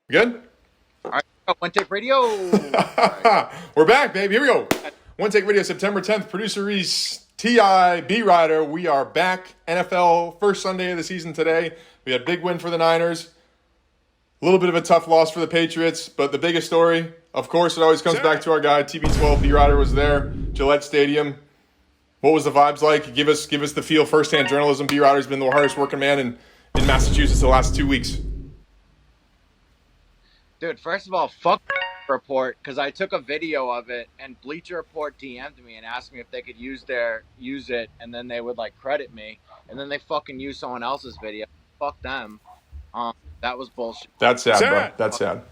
Good? All right, OneTake Radio. We're back, baby. Here we go. OneTake Radio, September 10th. Producer Reese, T.I., B-Rider. We are back. NFL, first Sunday of the season today. We had a big win for the Niners. A little bit of a tough loss for the Patriots, but the biggest story, of course, it always comes back to our guy, TB12. B-Rider was there, Gillette Stadium. What was the vibes like? Give us the feel, firsthand journalism. B-Rider's been the hardest working man in Massachusetts the last 2 weeks. Dude, first of all, fuck Report, because I took a video of it and Bleacher Report DM'd me and asked me if they could use it, and then they would credit me, and then they fucking use someone else's video. Fuck them. That was bullshit. That's sad, bro. That's sad.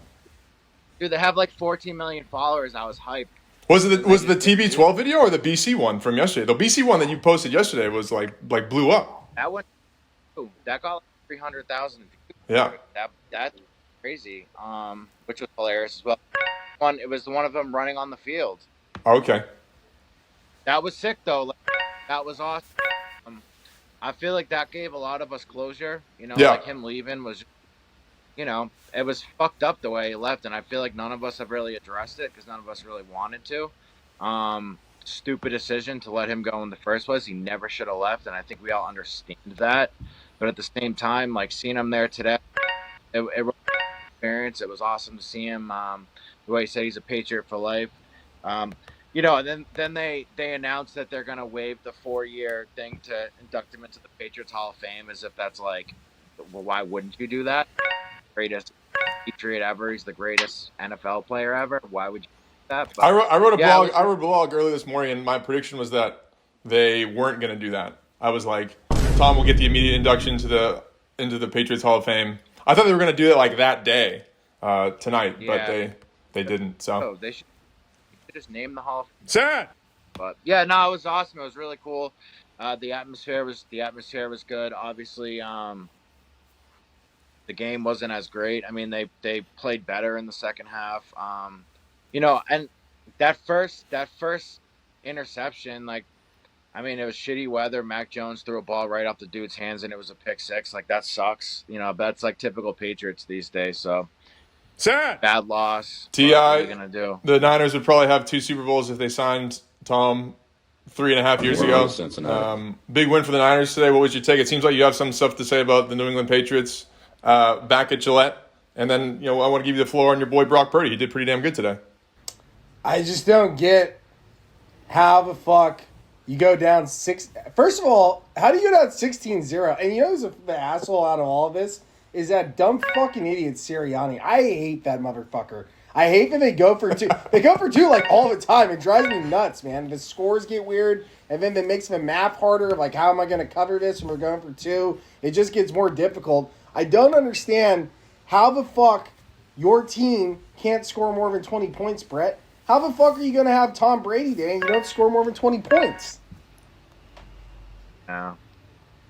Dude, they have 14 million followers. I was hyped. Was it the TB12 video or the BC one from yesterday? The BC one that you posted yesterday was like blew up. That one, that got 300,000 views. Yeah. That's crazy. Which was hilarious as well. It was one of them running on the field. Okay. That was sick though. That was awesome. I feel like that gave a lot of us closure. Him leaving was, it was fucked up the way he left, and I feel like none of us have really addressed it because none of us really wanted to. Stupid decision to let him go in the first place. He never should have left, and I think we all understand that. But at the same time, seeing him there today, it was experience. It was awesome to see him. The way he said he's a Patriot for life. And then they announced that they're gonna waive the 4-year thing to induct him into the Patriots Hall of Fame, as if that's well, why wouldn't you do that? Greatest Patriot ever. He's the greatest NFL player ever. Why would you do that? But, I wrote a blog early this morning, and my prediction was that they weren't going to do that. I was like, Tom will get the immediate induction into the Patriots Hall of Fame. I thought they were going to do it that day, tonight, but they didn't. So they should just name the Hall of Fame. Sad. But yeah, no, it was awesome. It was really cool. The atmosphere was good. Obviously, the game wasn't as great. I mean, they played better in the second half. And that first interception, it was shitty weather. Mac Jones threw a ball right off the dude's hands, and it was a pick six. That sucks. That's typical Patriots these days. So sad. Bad loss. T.I., what are you gonna do? The Niners would probably have 2 Super Bowls if they signed Tom 3.5 years ago. Big win for the Niners today. What would you take? It seems like you have some stuff to say about the New England Patriots back at Gillette. And then, I want to give you the floor on your boy Brock Purdy. He did pretty damn good today. I just don't get how the fuck you go down 6. First of all, how do you go down 16-0? And who's the asshole out of all of this? Is that dumb fucking idiot Sirianni. I hate that motherfucker. I hate that they go for 2. They go for 2 all the time. It drives me nuts, man. The scores get weird, and then it makes the math harder. How am I going to cover this when we're going for 2? It just gets more difficult. I don't understand how the fuck your team can't score more than 20 points, Brett. How the fuck are you going to have Tom Brady there and you don't score more than 20 points? Yeah.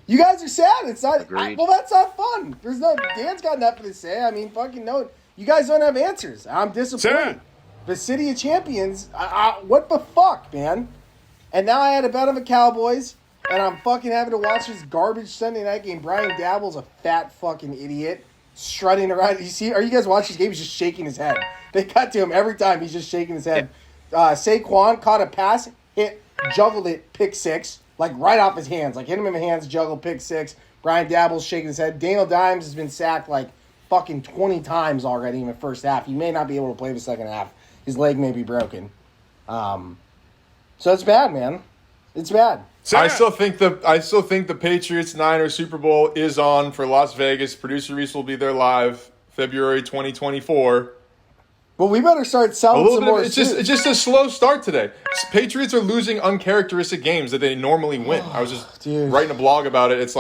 You guys are sad. It's not. Agreed. That's not fun. Dan's got nothing to say. I mean, fucking no. You guys don't have answers. I'm disappointed. Sad. The City of Champions. What the fuck, man? And now I had to bet on the Cowboys, and I'm fucking having to watch this garbage Sunday night game. Brian Dabble's a fat fucking idiot, strutting around. Are you guys watching this game? He's just shaking his head. They cut to him every time. He's just shaking his head. Saquon caught a pass, juggled it, pick 6. Right off his hands. Hit him in the hands, juggle, pick 6. Brian Dabble's shaking his head. Daniel Dimes has been sacked fucking 20 times already in the first half. He may not be able to play the second half. His leg may be broken. So it's bad, man. It's bad. I still think the Patriots Niners Super Bowl is on for Las Vegas. Producer Reese will be there live February 2024. Well, we better start selling some more. It's just a slow start today. Patriots are losing uncharacteristic games that they normally win. I was just writing a blog about it. It's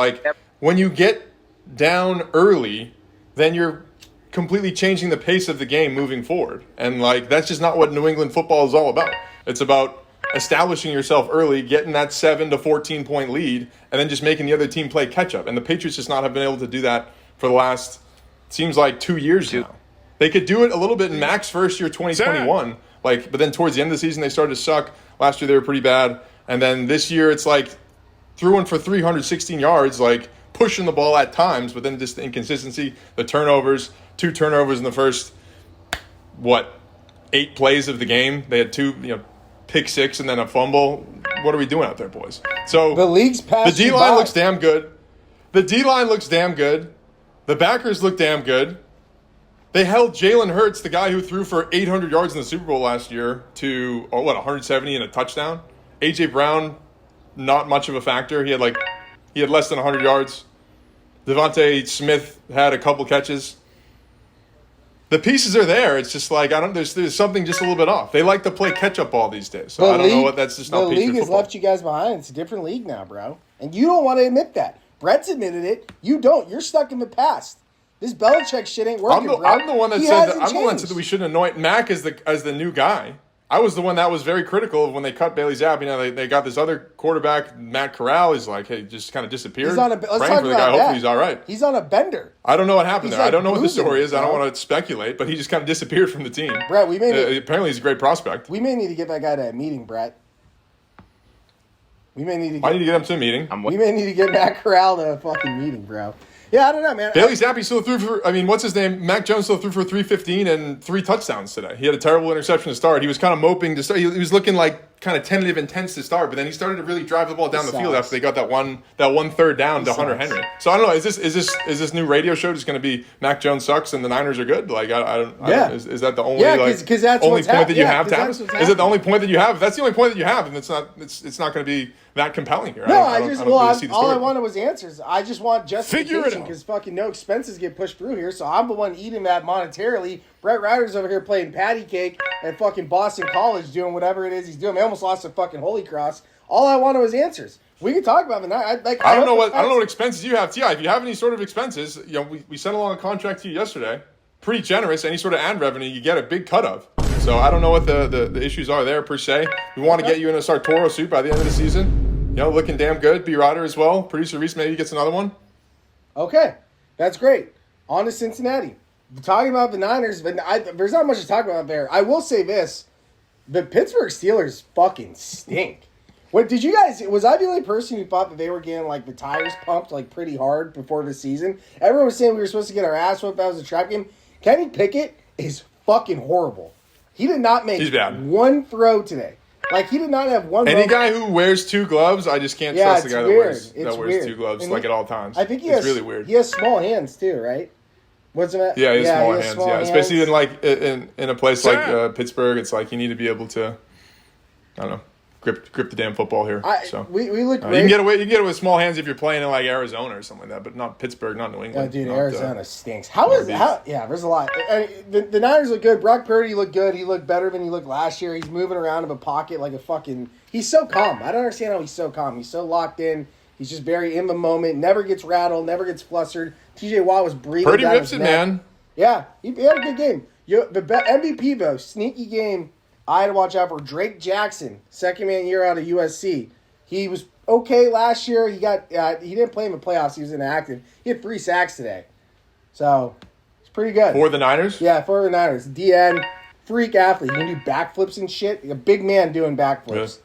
when you get down early, then you're completely changing the pace of the game moving forward. And that's just not what New England football is all about. It's about establishing yourself early, getting that 7 to 14 point lead, and then just making the other team play catch up. And the Patriots just not have been able to do that for the last, seems like 2 years now. They could do it a little bit in Mac's first year, 2021. But then towards the end of the season, they started to suck. Last year, they were pretty bad. And then this year, it's threw one for 316 yards. pushing the ball at times, but then just the inconsistency, the turnovers, 2 turnovers in the first, 8 plays of the game. They had 2, pick 6 and then a fumble. What are we doing out there, boys? So the league's passed. The D-line looks damn good. The backers look damn good. They held Jalen Hurts, the guy who threw for 800 yards in the Super Bowl last year, to 170 and a touchdown. A.J. Brown, not much of a factor. He had less than 100 yards. Devontae Smith had a couple catches. The pieces are there. It's just like there's something just a little bit off. They like to play catch-up ball these days. So I don't know what that's just not Patriot football. The league has left you guys behind. It's a different league now, bro. And you don't want to admit that. Brett's admitted it. You don't. You're stuck in the past. This Belichick shit ain't working, bro. I'm the one that said that we shouldn't anoint Mac as the new guy. I was the one that was very critical of when they cut Bailey Zapp. They got this other quarterback, Matt Corral. He's like, hey, just kind of disappeared. Let's talk about the guy. Hopefully he's all right. He's on a bender. I don't know what happened there. I don't know what the story is. I don't want to speculate, but he just kind of disappeared from the team. Brett, apparently he's a great prospect. We may need to get that guy to a meeting, Brett. I need to get him to a meeting. We may need to get Matt Corral to a fucking meeting, bro. Yeah, I don't know, man. Bailey Zappi still threw for, what's his name? Mac Jones still threw for 315 and 3 touchdowns today. He had a terrible interception to start. He was kind of moping to start. He was looking like kind of tentative and tense to start, but then he started to really drive the ball down the field after they got that one third down to Hunter Henry. So I don't know. Is this new radio show just going to be Mac Jones sucks and the Niners are good? Like I don't. Is that the only that's only point that you have to have? Is it the only point that you have? If that's the only point that you have, then it's not going to be that compelling here. No, all I wanted was answers. I just want justification because fucking no expenses get pushed through here. So I'm the one eating that monetarily. Brett Ryder's over here playing patty cake at fucking Boston College doing whatever it is he's doing. I almost lost a fucking Holy Cross. All I wanted was answers. We can talk about it. I don't know what expenses you have, T.I. If you have any sort of expenses, we sent along a contract to you yesterday. Pretty generous. Any sort of ad revenue, you get a big cut of. So I don't know what the issues are there per se. We want to get you in a Sartoro suit by the end of the season. Looking damn good. B. Ryder as well. Producer Reese maybe gets another one. Okay. That's great. On to Cincinnati. Talking about the Niners, but there's not much to talk about there. I will say this. The Pittsburgh Steelers fucking stink. Was I the only person who thought that they were getting the tires pumped pretty hard before the season? Everyone was saying we were supposed to get our ass whipped. That was a trap game. Kenny Pickett is fucking horrible. He did not make one throw today. He did not have one. Any guy who wears 2 gloves, I just can't trust the guy that wears 2 gloves at all times. I think it's really weird. He has small hands too, right? What's it? Yeah, he has small hands. Yeah, especially in a place like Pittsburgh, it's you need to be able to, I don't know, grip the damn football here. We look great. You can get away with small hands if you're playing in Arizona or something like that, but not Pittsburgh, not New England. Oh, dude, Arizona stinks. There's a lot. The Niners look good. Brock Purdy looked good. He looked better than he looked last year. He's moving around in a pocket like a fucking. He's so calm. I don't understand how he's so calm. He's so locked in. He's just very in the moment. Never gets rattled. Never gets flustered. T.J. Watt was breathing. Purdy rips it, man. Yeah, he had a good game. The MVP though, sneaky game. I had to watch out for Drake Jackson, second man year out of USC. He was okay last year. He didn't play in the playoffs. He was inactive. He had 3 sacks today, so it's pretty good for the Niners. Yeah, for the Niners. DN, freak athlete. He can do backflips and shit. A big man doing backflips.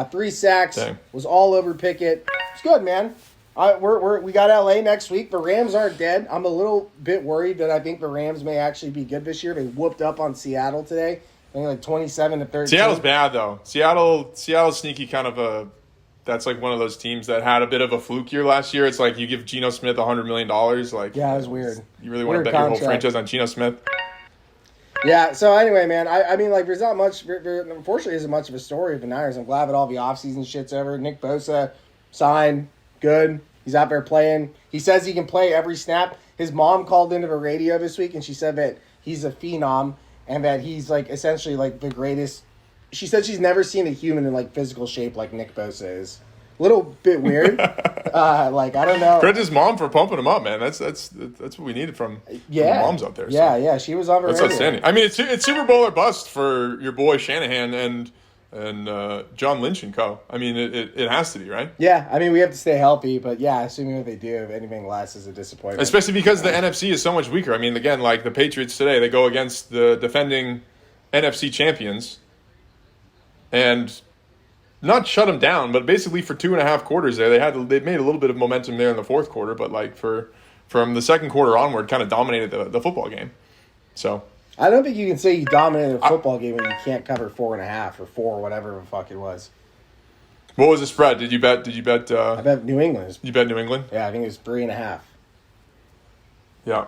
3 sacks. Dang. Was all over Pickett. It's good, man. We got LA next week. The Rams aren't dead. I'm a little bit worried that I think the Rams may actually be good this year. They whooped up on Seattle today. I think 27-13. Seattle's bad though. Seattle's sneaky kind of that's one of those teams that had a bit of a fluke year last year. It's you give Geno Smith $100 million. Yeah, it was weird. You really want to bet your whole franchise on Geno Smith? Yeah, so anyway, man, I mean, there's not much, unfortunately, isn't much of a story of the Niners. I'm glad that all the offseason shit's over. Nick Bosa signed, good. He's out there playing. He says he can play every snap. His mom called into the radio this week, and she said that he's a phenom and that he's, essentially, the greatest. She said she's never seen a human in, physical shape like Nick Bosa is. A little bit weird. I don't know. Credit his mom for pumping him up, man. That's what we needed from the moms out there. So. Yeah, she was on the radio. That's outstanding. I mean, it's Super Bowl or bust for your boy Shanahan and John Lynch and co. I mean, it has to be, right? Yeah, I mean, we have to stay healthy, but yeah, assuming that they do, if anything less is a disappointment. Especially because the NFC is so much weaker. I mean, again, the Patriots today, they go against the defending NFC champions, and not shut them down, but basically for 2.5 quarters there, they made a little bit of momentum there in the fourth quarter, but like from the second quarter onward, kind of dominated the football game. So I don't think you can say you dominated a football game when you can't cover 4.5 or 4, whatever the fuck it was. What was the spread? Did you bet? I bet New England. You bet New England? Yeah, I think it was 3.5. Yeah.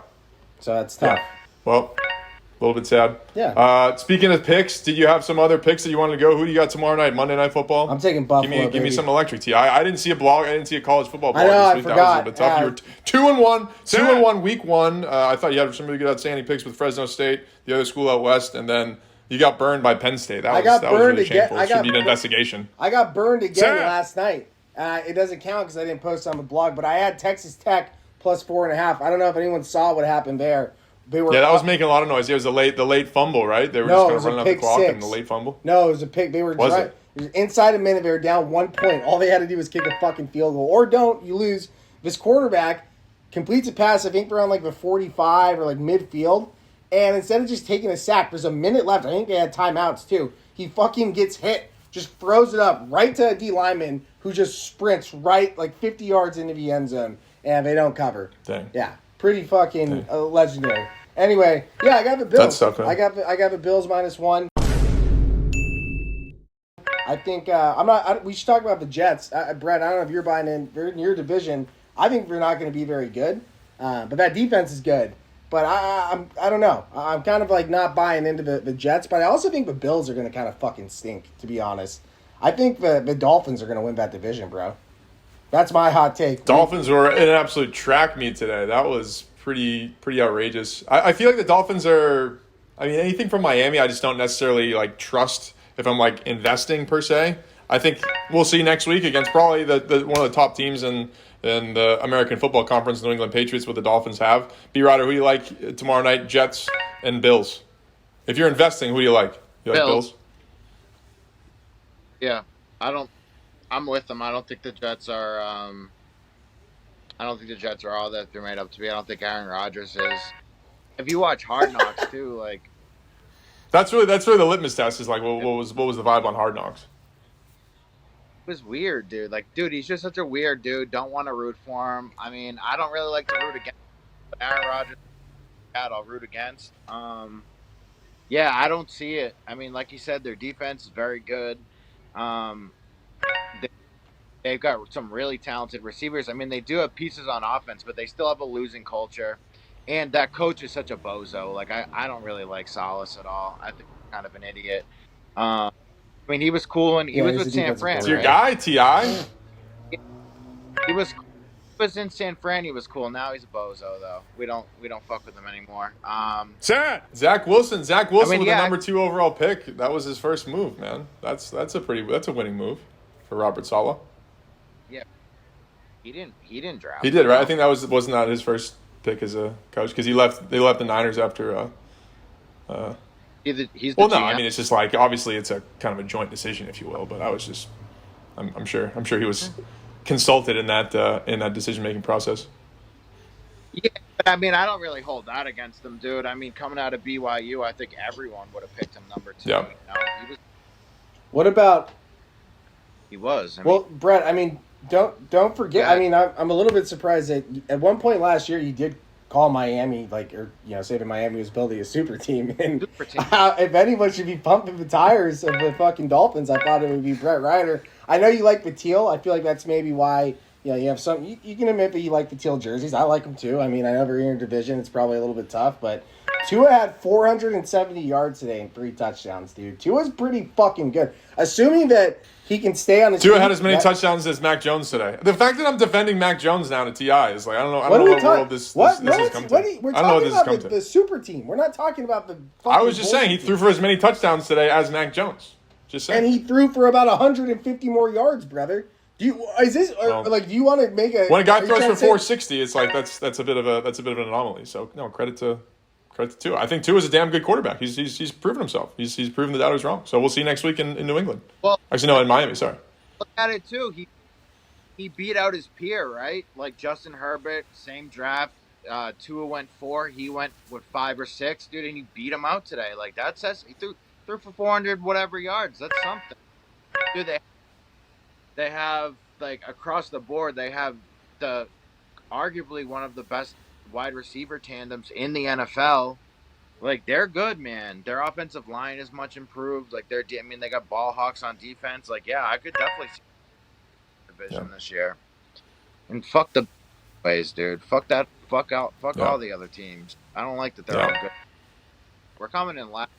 So that's tough. Yeah. Well, a little bit sad. Yeah. Speaking of picks, did you have some other picks that you wanted to go? Who do you got tomorrow night? Monday Night Football? I'm taking Buffalo. Give me some electric tea. I didn't see a blog. I didn't see a college football blog I know, this I week. forgot. That was a bit tough. You were 2-1. 2-1 week one. I thought you had some really good outstanding picks with Fresno State, the other school out west, and then you got burned by Penn State. That was really shameful. It should be an investigation. I got burned again last night. It doesn't count because I didn't post on the blog, but I had Texas Tech plus 4.5. I don't know if anyone saw what happened there. That was making a lot of noise. It was the late fumble, right? They were just kind of running out the clock and the late fumble. No, it was a pick. They were it was inside a minute. They were down 1 point. All they had to do was kick a fucking field goal, or don't. You lose. This quarterback completes a pass. I think around like the 45 or like midfield, and instead of just taking a sack, there's a minute left. I think they had timeouts too. He fucking gets hit, just throws it up right to a D lineman who just sprints right like 50 yards into the end zone, and they don't cover. Dang. Yeah, pretty fucking legendary. Anyway, yeah, I got the Bills. That's tough, man. I got the Bills -1. I think I'm not. We should talk about the Jets, Brett. I don't know if you're buying in. They're in your division. I think they're not going to be very good, but that defense is good. But I don't know. I'm kind of like not buying into the Jets, but I also think the Bills are going to kind of fucking stink. To be honest, I think the Dolphins are going to win that division, bro. That's my hot take. Dolphins were in an absolute track meet today. That was pretty outrageous. I feel like the Dolphins are. I mean, anything from Miami, I just don't necessarily like trust if I'm like investing per se. I think we'll see next week against probably the one of the top teams in the American Football Conference, New England Patriots, what the Dolphins have. B-Rider, who do you like tomorrow night? Jets and Bills. If you're investing, who do you like? You like Bills? Yeah, I'm with them. I don't think the Jets are. I don't think the Jets are all that they're made up to be. I don't think Aaron Rodgers is. If you watch Hard Knocks too, like that's really the litmus test. Is like, what was the vibe on Hard Knocks? It was weird, dude. Like, dude, he's just such a weird dude. Don't want to root for him. I mean, I don't really like to root against Aaron Rodgers. I'll root against. Yeah, I don't see it. I mean, like you said, their defense is very good. They've got some really talented receivers. I mean, they do have pieces on offense, but they still have a losing culture. And that coach is such a bozo. Like, I don't really like Salas at all. I think he's kind of an idiot. I mean, he was cool, and he was with San Fran. It's your guy, T.I.? He was in San Fran. He was cool. Now he's a bozo, though. We don't fuck with him anymore. Zach Wilson. Zach Wilson with the number 2 overall pick. That was his first move, man. That's a winning move for Robert Saleh. Yeah, he didn't draft. He did, right? I think that wasn't that his first pick as a coach because they left the Niners after. He's the well, GM. no, I mean it's just like obviously it's a kind of a joint decision, if you will. But I was just, I'm sure he was consulted in that decision making process. Yeah, but I mean I don't really hold that against him, dude. I mean coming out of BYU, I think everyone would have picked him number 2. Yeah. You know? What about? He was. Well, Brett, I mean, don't forget. I mean, I'm a little bit surprised that at one point last year you did call Miami say that Miami was building a super team. And super team. If anyone should be pumping the tires of the fucking Dolphins, I thought it would be Brett Ryder. I know you like the teal. I feel like that's maybe why. You have some. You can admit that you like the teal jerseys. I like them too. I mean, I know they're in your division. It's probably a little bit tough, but Tua had 470 yards today and 3 touchdowns, dude. Tua's pretty fucking good. Assuming that he can stay on his Tua had as many touchdowns as Mac Jones today. The fact that I'm defending Mac Jones now to T.I. is like, I don't know what world this has come to. We're talking about the super team. We're not talking about the I was just saying, he threw for as many touchdowns today as Mac Jones. Just saying. And he threw for about 150 more yards, brother. Do you want to make a when a guy throws for 460, it's like that's a bit of an anomaly. So no, credit to Tua. I think Tua is a damn good quarterback. He's proven himself. He's proven the doubters wrong. So we'll see next week in New England. Well, actually no, in Miami. Sorry. Look at it too. He beat out his peer, right? Like Justin Herbert, same draft. Tua went 4. He went with 5 or 6, dude, and he beat him out today. Like that says he threw for 400 whatever yards. That's something. Dude, they have like across the board, they have the arguably one of the best wide receiver tandems in the NFL. Like they're good, man. Their offensive line is much improved. Like they got ball hawks on defense. Like yeah, I could definitely see the division this year. And fuck the ways, dude. Fuck that. Fuck out. Fuck all the other teams. I don't like that they're all good. We're coming in last.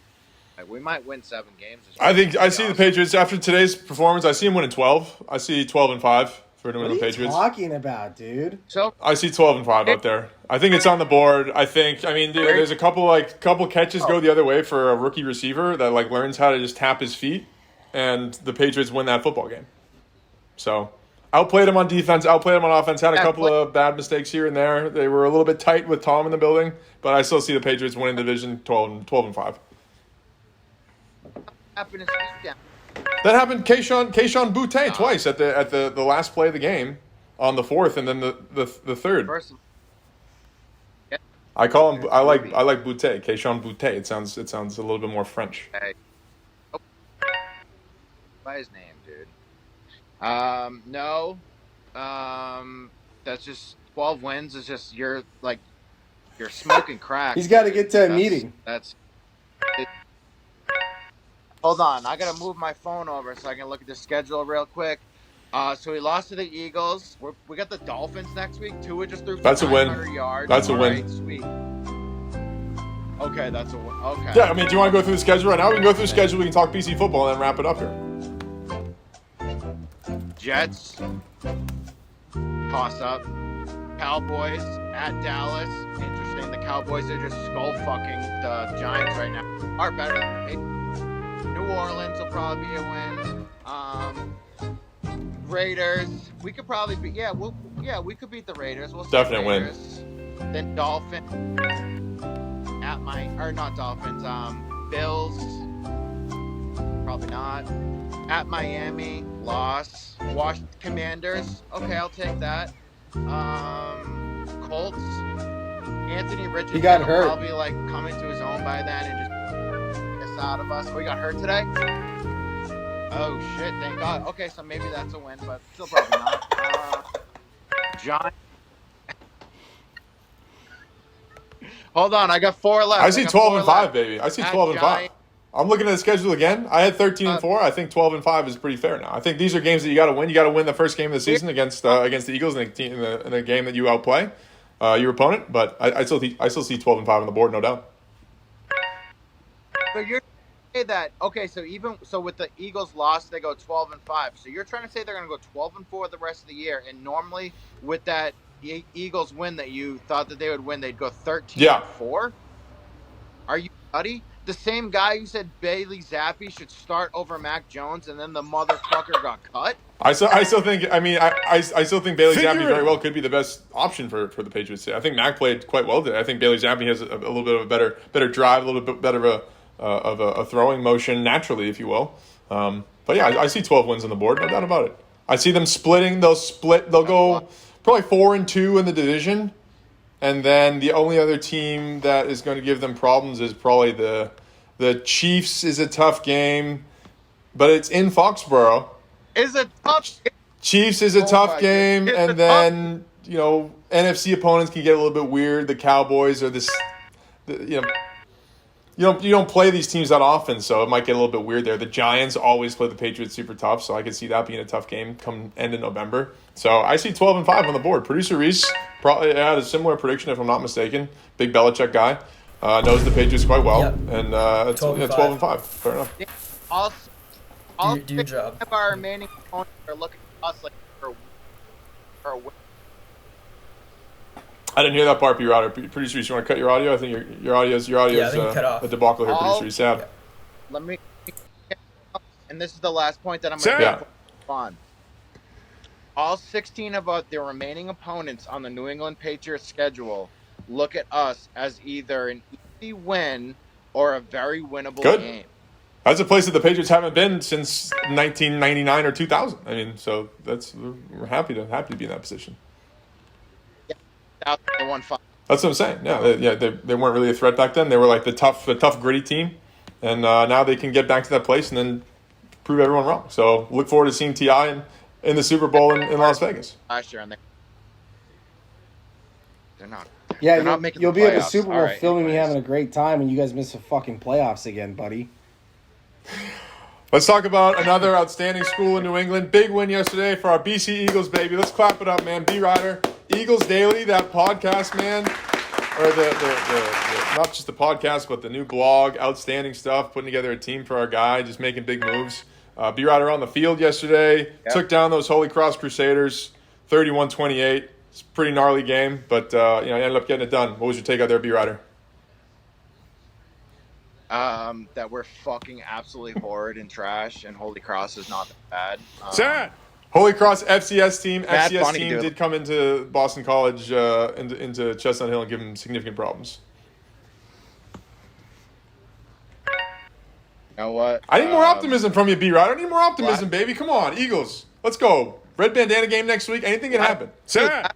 We might win 7 games. I think I see the Patriots after today's performance. I see them winning 12. I see 12-5 for New England Patriots. What are you talking about, dude? So I see 12-5 out there. I think it's on the board. There's a couple catches go the other way for a rookie receiver that like learns how to just tap his feet, and the Patriots win that football game. So outplayed them on defense, outplayed them on offense. Had a couple of bad mistakes here and there. They were a little bit tight with Tom in the building, but I still see the Patriots winning the division 12-5. happened That happened Keyshawn Boutte twice at the last play of the game on the 4th and then the 3rd. First, I call him I like Boutte, Keyshawn Boutte. It sounds a little bit more French. hey, by his name, dude. No. That's just 12 wins. Is just you're smoking crack. He's got to get to a meeting. Hold on, I gotta move my phone over so I can look at the schedule real quick. So we lost to the Eagles. We got the Dolphins next week. Tua just threw That's a win. 900 yards. That's a win. Right, sweet. Okay, that's a win. Okay. Yeah, I mean, do you want to go through the schedule right now? We can go through the schedule. We can talk PC football and then wrap it up here. Jets, toss up. Cowboys at Dallas. Interesting. The Cowboys are just skull fucking the Giants right now. Are better than the Patriots. New Orleans will probably be a win. Raiders. We could probably be. We could beat the Raiders. We'll see. Definite Raiders. Then Dolphins. Not Dolphins. Bills. Probably not. At Miami. Loss. Commanders. Okay, I'll take that. Colts. Anthony Richardson. He got hurt. Probably coming to his own by then and just piss out of us. We got hurt today. Oh shit! Thank God. Okay, so maybe that's a win, but still probably not. John. Hold on, I got 4 left. I see 12-5, baby. I see 12-5. I'm looking at the schedule again. I had 13-4. I think 12-5 is pretty fair now. I think these are games that you got to win. You got to win the first game of the season against the Eagles in a game that you outplay your opponent. But I still see 12-5 on the board, no doubt. So you're saying that so with the Eagles loss, they go 12-5. So you're trying to say they're going to go 12-4 the rest of the year, and normally with that Eagles win that you thought that they would win, they'd go 13-4. Are you nutty? The same guy who said Bailey Zappi should start over Mac Jones, and then the motherfucker got cut. I still think. I mean, I still think Bailey Zappi very well could be the best option for the Patriots. I think Mac played quite well today. I think Bailey Zappi has a little bit of a better drive, a little bit better of a throwing motion naturally, if you will. But yeah, I see 12 wins on the board, no doubt about it. I see them splitting. They'll go probably 4-2 in the division. And then the only other team that is going to give them problems is probably the Chiefs. Is a tough game, but it's in Foxborough. Is a tough game. Chiefs is a tough game, and then NFC opponents can get a little bit weird. The Cowboys are you don't play these teams that often, so it might get a little bit weird there. The Giants always play the Patriots super tough, so I could see that being a tough game come end of November. So I see 12-5 on the board. Producer Reese probably had a similar prediction, if I'm not mistaken. Big Belichick guy, knows the Patriots quite well, and 12-5. Fair enough. Do your job. Of our remaining opponents are looking at us for a win. I didn't hear that part, but your audio. Producer Reese, you want to cut your audio? I think your audio is a debacle here, Producer Reese. Yeah. Let me. And this is the last point that I'm going to put on. All 16 of the remaining opponents on the New England Patriots schedule look at us as either an easy win or a very winnable game. That's a place that the Patriots haven't been since 1999 or 2000. I mean, so we're happy to be in that position. Yeah, they won 5. That's what I'm saying. Yeah, they weren't really a threat back then. They were like the tough, gritty team, and now they can get back to that place and then prove everyone wrong. So look forward to seeing T.I. in the Super Bowl in Las Vegas. Last year, and they're not. Yeah, they're not making you'll the be at the playoffs. Super Bowl All right, filming me anyways. having a great time, and you guys miss the fucking playoffs again, buddy. Let's talk about another outstanding school in New England. Big win yesterday for our BC Eagles, baby. Let's clap it up, man. B-Rider, Eagles Daily, that podcast, man. Or the not just the podcast, but the new blog. Outstanding stuff. Putting together a team for our guy. Just making big moves. B-Rider on the field yesterday. Yep. Took down those Holy Cross Crusaders 31-28. It's a pretty gnarly game, but ended up getting it done. What was your take out there, B-Rider? That we're fucking absolutely horrid and trash, and Holy Cross is not that bad. Sad. Holy Cross FCS team. FCS team dude. did come into Boston College, into Chestnut Hill and give them significant problems. You know what? I need more optimism from you, B-Rider. I need more optimism, baby. Come on, Eagles. Let's go. Red bandana game next week. Anything can happen. Sad.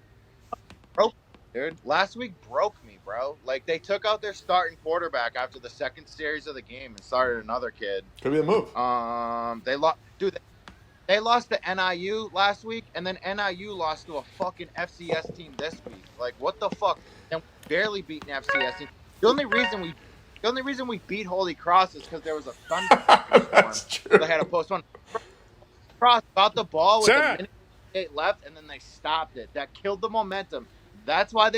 Dude, last week broke me, bro. Like, they took out their starting quarterback after the second series of the game and started another kid. Could be a move. They lost to NIU last week, and then NIU lost to a fucking FCS team this week. Like, what the fuck? And we barely beat an FCS team. The only reason we beat Holy Cross is because there was a thunderstorm. That's true. They had to postpone. Cross got the ball with a minute left, and then they stopped it. That killed the momentum. That's why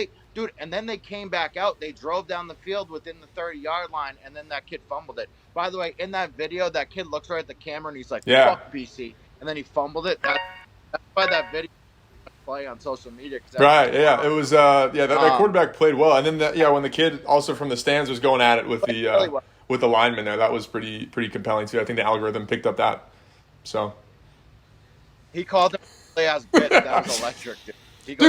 and then they came back out. They drove down the field within the 30-yard line, and then that kid fumbled it. By the way, in that video, that kid looks right at the camera, and he's like, fuck BC. And then he fumbled it. That's why that video play on social media. Right, yeah. It was, that quarterback played well. And then, when the kid also from the stands was going at it with with the lineman there, that was pretty compelling, too. I think the algorithm picked up that. So. He called him play-ass bitch. That was electric, dude.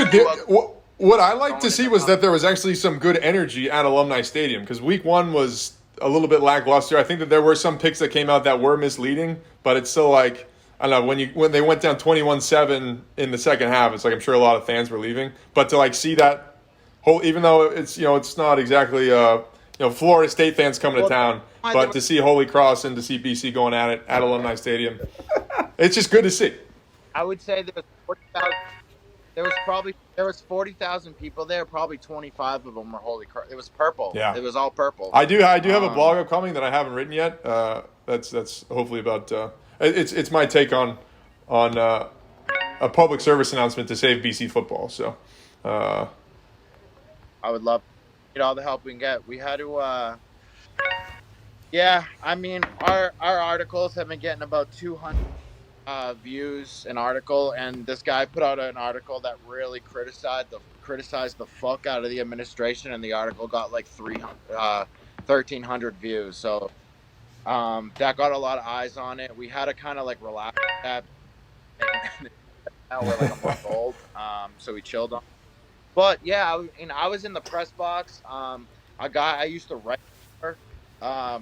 What I liked to see was that there was actually some good energy at Alumni Stadium, because week one was a little bit lackluster. I think that there were some picks that came out that were misleading, but it's still like, I don't know, when they went down 21-7 in the second half, it's like I'm sure a lot of fans were leaving. But to like see that whole, even though it's not exactly Florida State fans coming to town, but to see Holy Cross and to see BC going at it at Alumni Stadium, it's just good to see. I would say there was 40,000. There was 40,000 people there. Probably 25 of them were Holy Cross. It was purple. Yeah, it was all purple. I do have a blog upcoming that I haven't written yet. That's hopefully about. It's my take on a public service announcement to save BC football. So, I would love to get all the help we can get. We had to. I mean, our articles have been getting about 200. Views an article, and this guy put out an article that really criticized the fuck out of the administration, and the article got like 1,300 views. So that got a lot of eyes on it. We had to kind of like relax that. Now we're like a month old, so we chilled on. But yeah, I was in the press box. I used to write. We're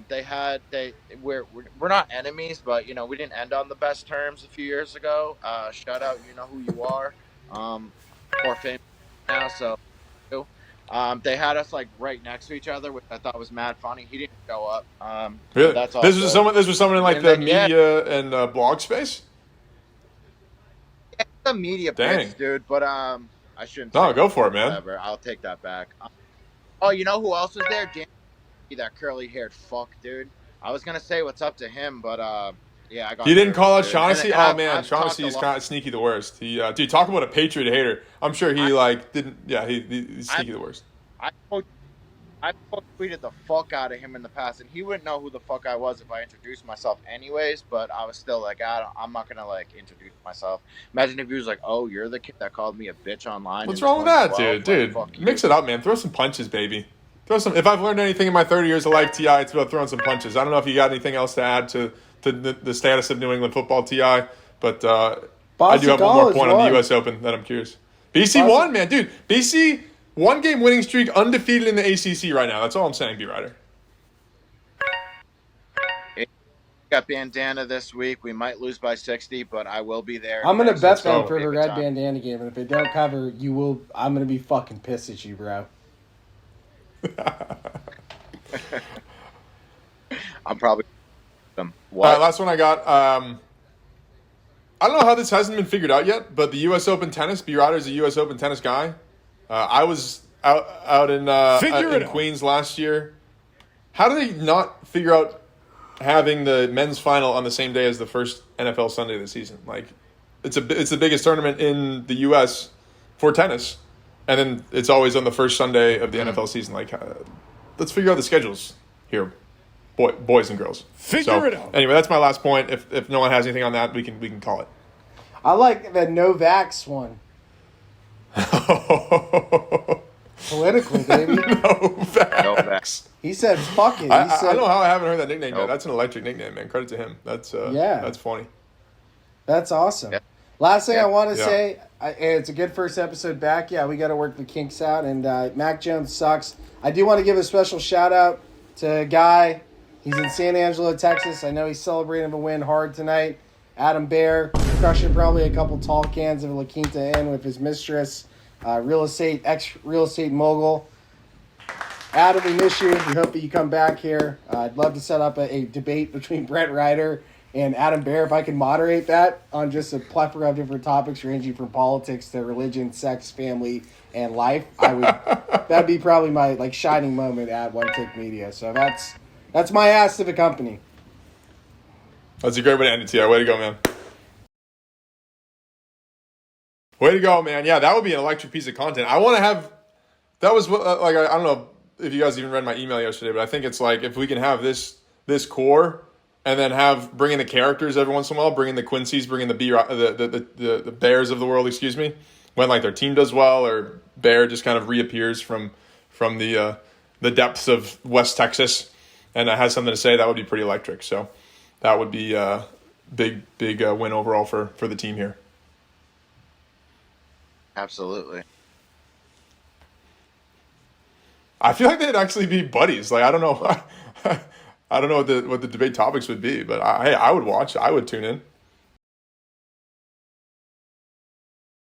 not enemies, but we didn't end on the best terms a few years ago. Shout out, you know who you are. More famous now, so they had us like right next to each other, which I thought was mad funny. He didn't show up. Really? That's all. This was someone in like the media and blog space. Yeah, the media pitch, dude. But I shouldn't. No, go for it, man. Whatever. I'll take that back. Oh, you know who else was there? That curly-haired fuck, dude. I was gonna say what's up to him, but I got. You didn't call out Shaughnessy? Oh man, Shaughnessy is kind of sneaky the worst. He, dude, talk about a Patriot hater. I'm sure he didn't. Yeah, he's sneaky the worst. I tweeted the fuck out of him in the past, and he wouldn't know who the fuck I was if I introduced myself, anyways. But I was still like, I'm not gonna like introduce myself. Imagine if he was like, "Oh, you're the kid that called me a bitch online." What's wrong with that, dude? Mix it up, man. Throw some punches, baby. If I've learned anything in my 30 years of life, T.I., it's about throwing some punches. I don't know if you got anything else to add to the status of New England football, T.I., but I do have one more point on the U.S. Open that I'm curious. BC won, man. Dude, BC, one-game winning streak, undefeated in the ACC right now. That's all I'm saying, B-Rider. Got bandana this week. We might lose by 60, but I will be there. I'm going to bet them for the red bandana game, and if they don't cover, I'm going to be fucking pissed at you, bro. I'm probably last one I got. I don't know how this hasn't been figured out yet, but the U.S. Open tennis, B. Ryder's a U.S. Open tennis guy. I was out in Queens last year. How do they not figure out having the men's final on the same day as the first NFL Sunday of the season? Like, it's the biggest tournament in the U.S. for tennis, and then it's always on the first Sunday of the NFL season. Like, let's figure out the schedules here, boys and girls. Figure it out. Anyway, that's my last point. If no one has anything on that, we can call it. I like the NOVAX one. Politically, baby. NOVAX. He said, "Fuck it." I don't know how I haven't heard that nickname yet. That's an electric nickname, man. Credit to him. That's funny. That's awesome. Yeah. Last thing I want to say, it's a good first episode back. Yeah, we got to work the kinks out, and Mac Jones sucks. I do want to give a special shout out to a guy. He's in San Angelo, Texas. I know he's celebrating a win hard tonight. Adam Bear, crushing probably a couple tall cans of La Quinta Inn with his mistress, ex-real estate mogul. Adam, we miss you. We hope that you come back here. I'd love to set up a debate between Brent Ryder and Adam Bear, if I can moderate that on just a plethora of different topics ranging from politics to religion, sex, family, and life. That'd be probably my shining moment at OneTake Media. So that's my ask to the company. That's a great way to end it, T.I. Way to go, man. Way to go, man. Yeah, that would be an electric piece of content. I want to have... That was, I don't know if you guys even read my email yesterday, but I think it's like, if we can have this core, and then bring in the characters every once in a while, bring in the Quincy's, bring in the Bears of the world, when their team does well, or Bear just kind of reappears from the depths of West Texas, and has something to say, that would be pretty electric. So that would be a big win overall for the team here. Absolutely. I feel like they'd actually be buddies. I don't know. I don't know what the debate topics would be, but I would watch. I would tune in.